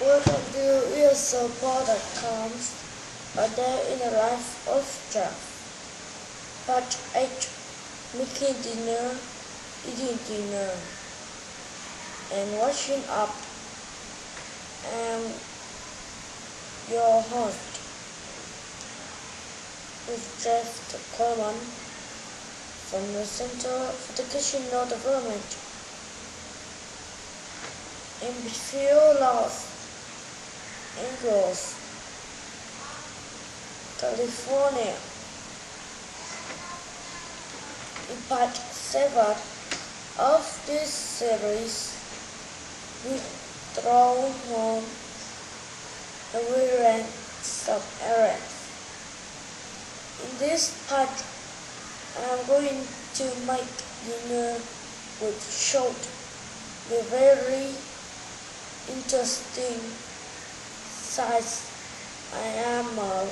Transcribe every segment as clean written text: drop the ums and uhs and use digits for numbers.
Welcome to ESL Podcast, a day in the life of Jeff. Part 8, making dinner, eating dinner, and washing up. And your host is Jeff Coleman from the Center for Educational Development in Beachview, Los Angeles, California. In part 7 of this series, we draw home and we ran some errands. In this part, I'm going to make dinner with short, the very interesting size. I am a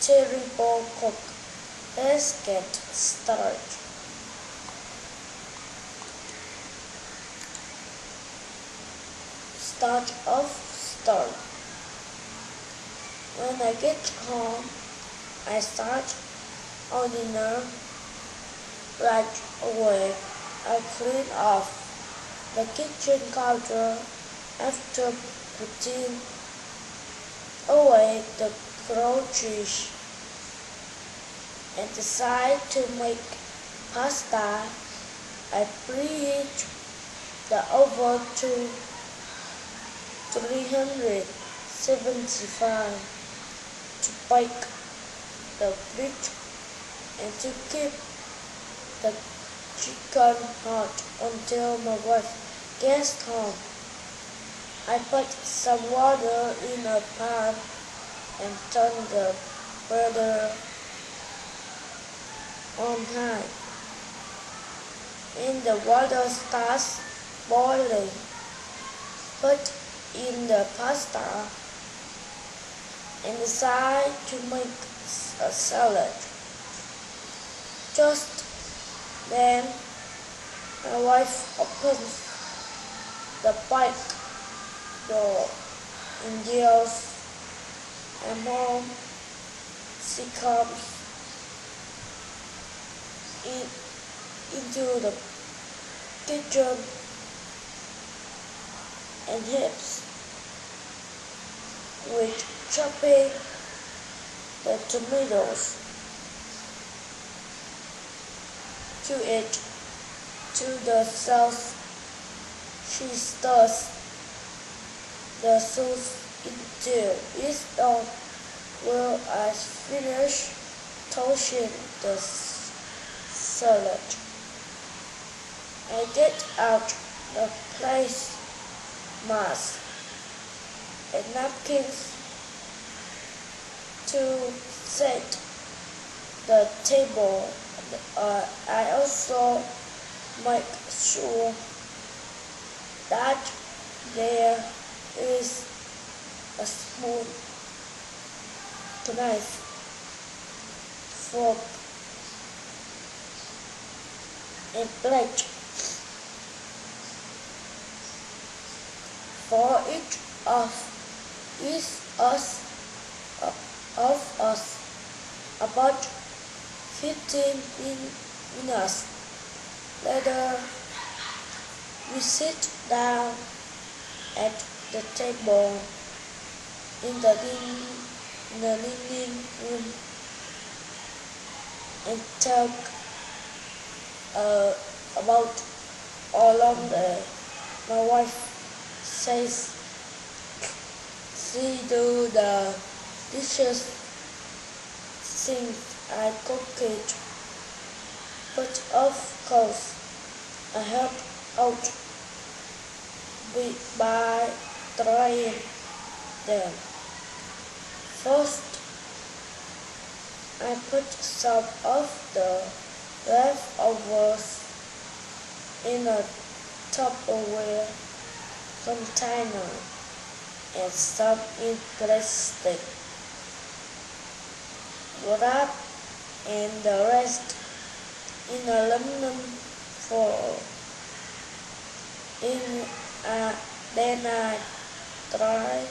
terrible cook. Let's get started. Start. When I get home, I start on dinner right away. I clean off the kitchen counter after putting away the groceries and decide to make pasta. I preheat the oven to 375 to bake the bread and to keep the chicken hot until my wife gets home. I put some water in a pan and turn the boiler on high. When the water starts boiling, put in the pasta and decide to make a salad. Just then, my wife opens the back door and yells, and Mom, she comes into the kitchen and helps with chopping the tomatoes to add to the sauce. She stirs the sauce until it's done. Well, I finish toasting the salad. I get out the place mask and napkins to set the table. I also make sure that there is a spoon, knife, fork, and plate for each of us. About 15 minutes later, we sit down at the table in the living room and talk about all long day. My wife says she do the dishes since I cook it, but of course I help out by trying them. First, I put some of the leftovers in a Tupperware container and some in plastic wrap and the rest in aluminum foil. In Then I tried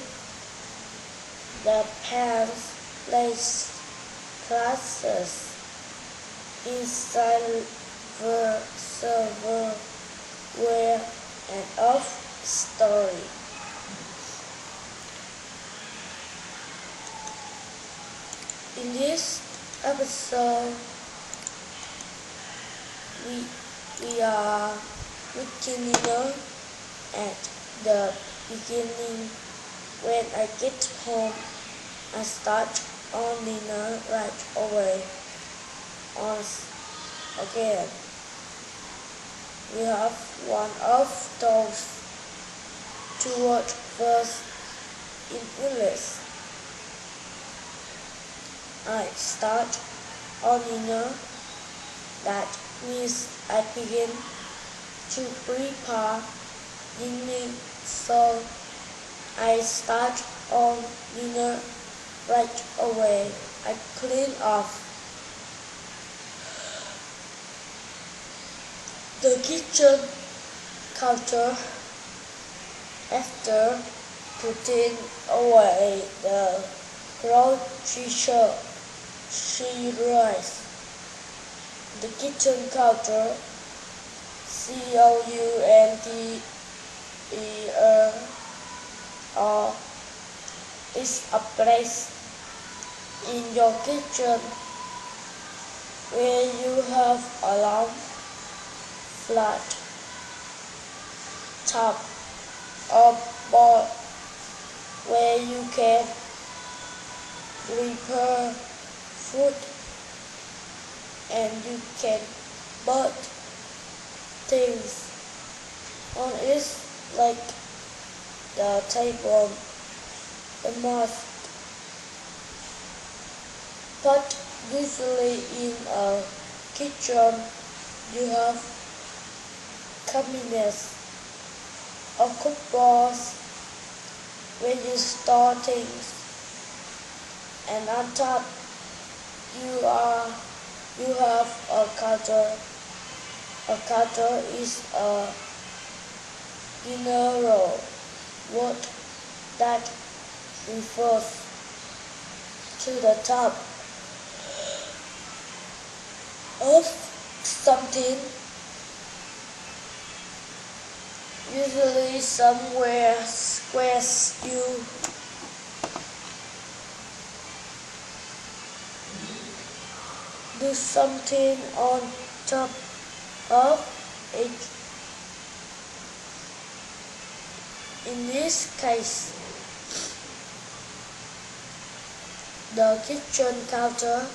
the pants lace classes in silverware and of story. In this episode, we are beginning at the beginning. When I get home, I start on dinner right away. Again, we have one of those two-word verbs in English. I start on dinner. That means I begin to prepare dinner, so I start on dinner right away. I clean off the kitchen counter after putting away the grocery rice. The kitchen counter, counter, is a place in your kitchen where you have a long, flat top or board where you can prepare food and you can put things on it like the table, the mask. But usually in a kitchen you have cabinets or cupboards where you store things, and on top you have a counter. A counter is a general word that refers to the top of something, usually somewhere squares. You do something on top of it. In this case, the kitchen counter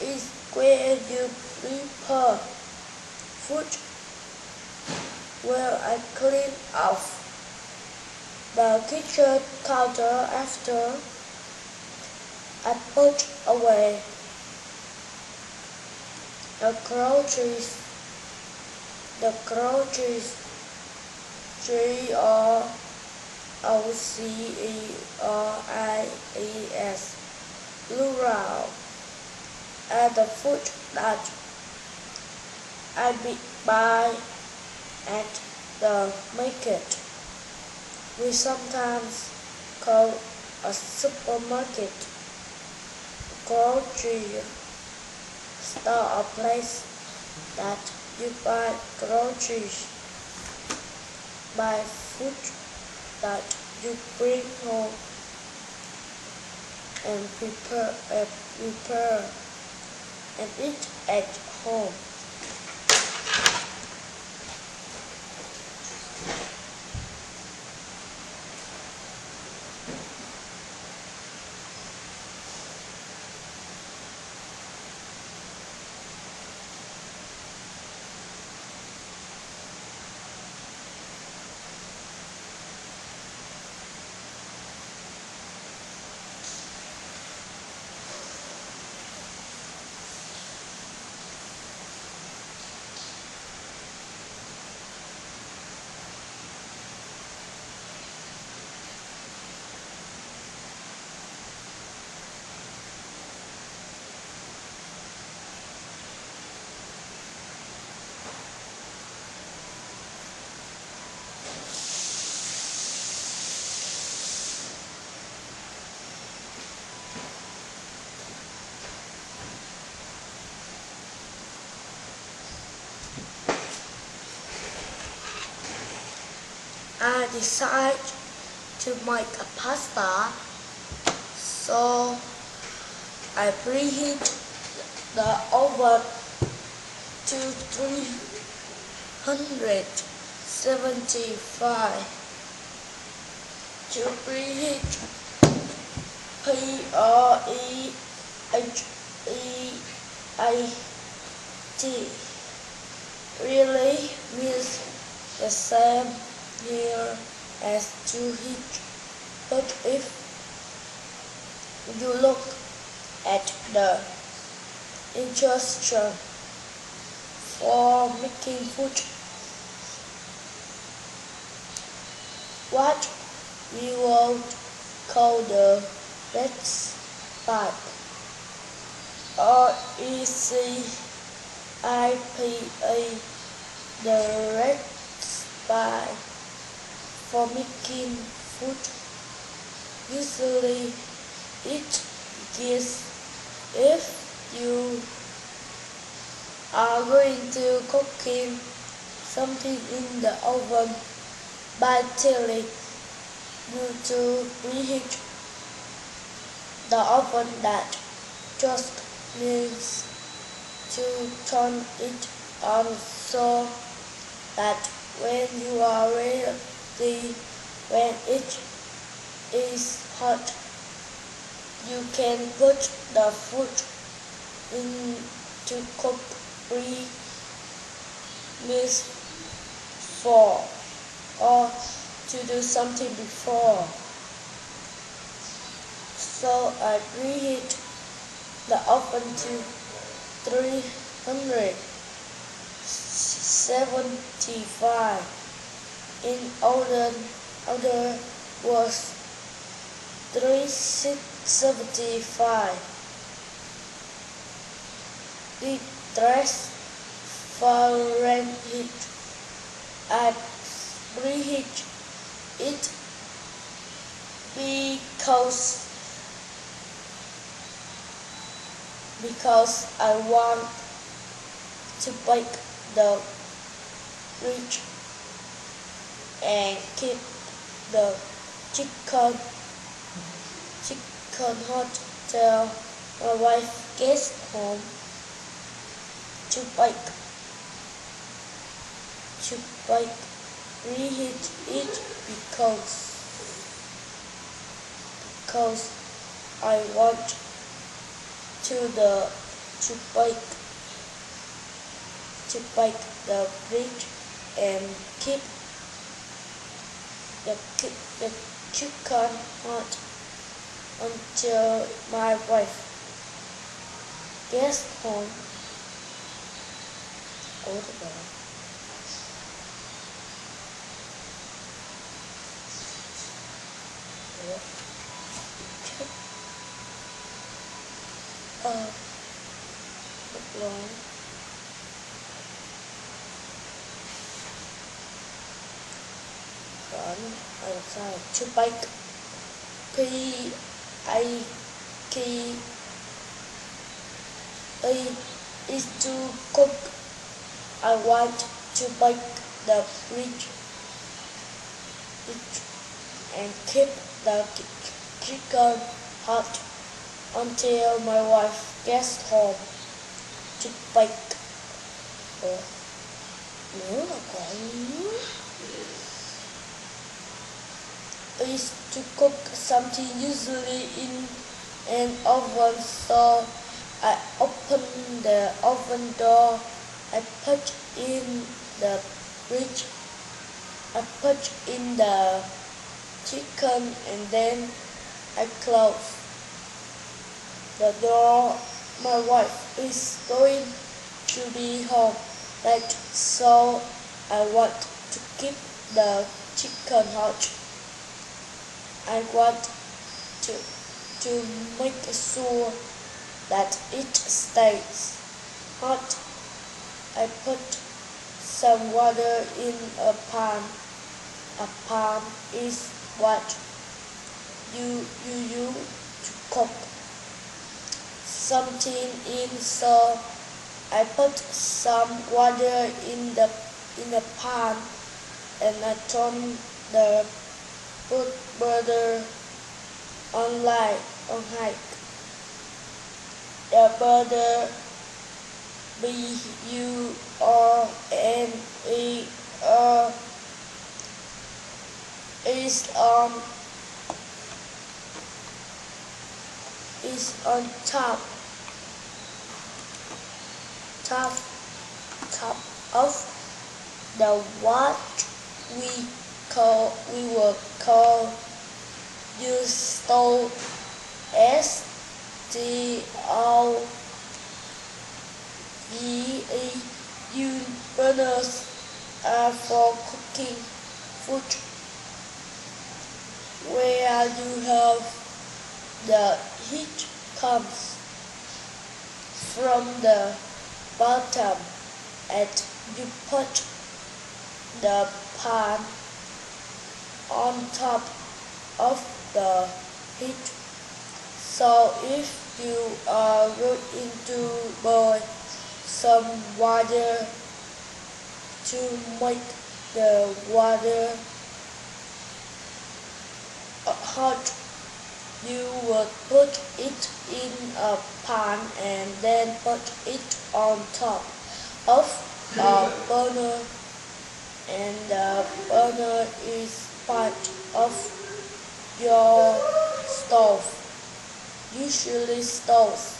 is where you prepare food, where I clean off the kitchen counter after I put away the groceries, GROCERIES, plural, and the food that I buy at the market. We sometimes call a supermarket grocery store a place that you buy groceries, buy food that you bring home and prepare and eat at home. I decided to make a pasta, so I preheat the oven to 375 to preheat. Preheat really means the same here as to heat, but if you look at the instruction for making food, what we would call the recipe or ECIPA, the recipe for making food. Usually it begins if you are going to cooking something in the oven by telling you to preheat the oven. That just means to turn it on so that when you are ready, when it is hot, you can put the food in to cook 3 minutes for or to do something before. So I preheat the oven to 375 in other words 375 degrees Fahrenheit. I preheat it because I want to bake the bread and keep the chicken hot till my wife gets home to bake. Reheat it because I want to bake the bread and keep the chicken hot until my wife gets home. Long. I decided to bake is to cook. I want to bake the bread and keep the chicken hot until my wife gets home to bake. Is to cook something usually in an oven, so I open the oven door, I put in the bread, I put in the chicken, and then I close the door. My wife is going to be home late, so I want to keep the chicken hot. I want to make sure that it stays hot. I put some water in a pan. A pan is what you use to cook something in, so I put some water in the pan and I turn the put butter on high. The butter BURNER is on top of the what we will call use stove STOVE. Burners are for cooking food, where you have the heat comes from the bottom and you put the pan on top of the heat. So if you are going to boil some water to make the water hot, you would put it in a pan and then put it on top of a burner, and the burner is part of your stove. Usually stoves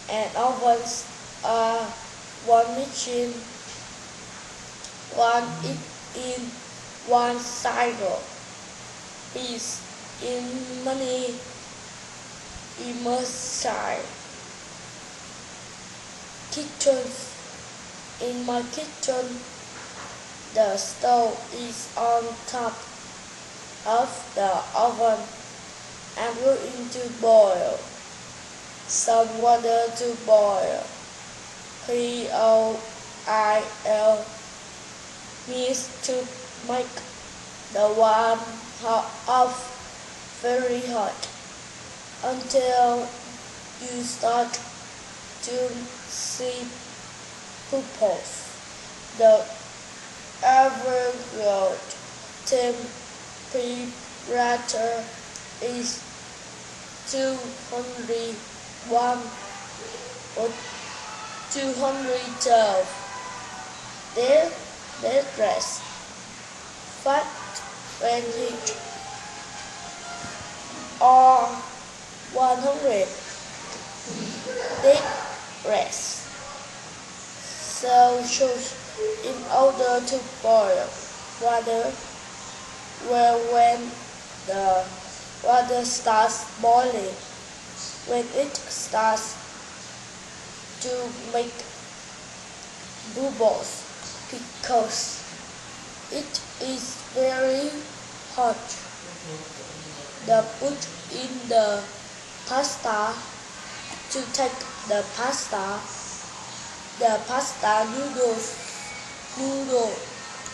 and ovens are one machine, one cycle is in many immersive kitchens. In my kitchen, the stove is on top of the oven. I'm going to boil some water to boil. POIL means to make the one very hot until you start to see bubbles. The average temperature is 201 or 212 degrees Fahrenheit or 100 degrees Celsius in order to boil water. Well, when the water starts boiling, when it starts to make bubbles, because it is very hot, the put in the pasta to take the pasta noodle